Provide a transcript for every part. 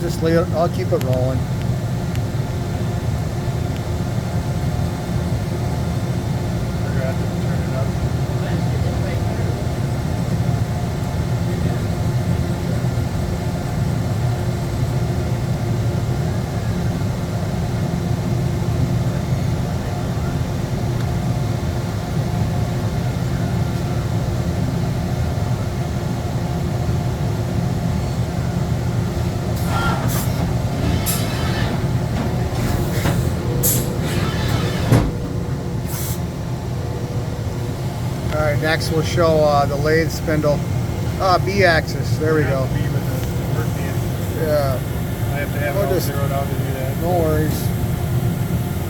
just leave it. I'll keep it rolling. Forgot to turn it up. All right, next we'll show the lathe spindle. B-axis. There we go. Be with the work hand. Yeah. I have to have We'll it all just- zeroed out to do that. No worries.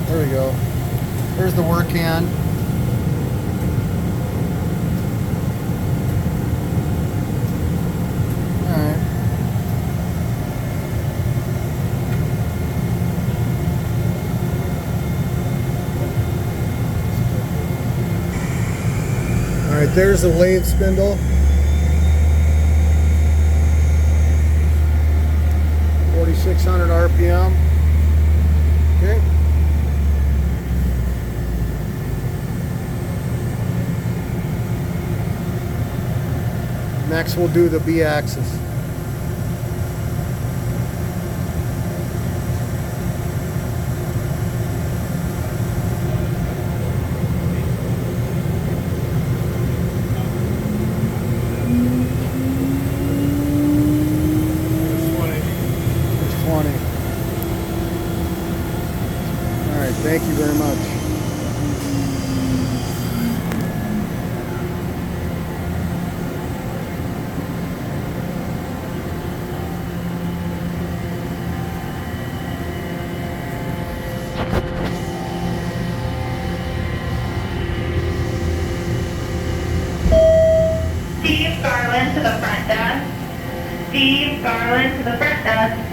There we go. There's the work hand. Alright. Alright, there's the lathe spindle. 4,600 RPM. Okay. Next we'll do the B-axis. There's 20. There's 20. Alright, thank you very much. Steve Garland to the front desk. Steve Garland to the front desk.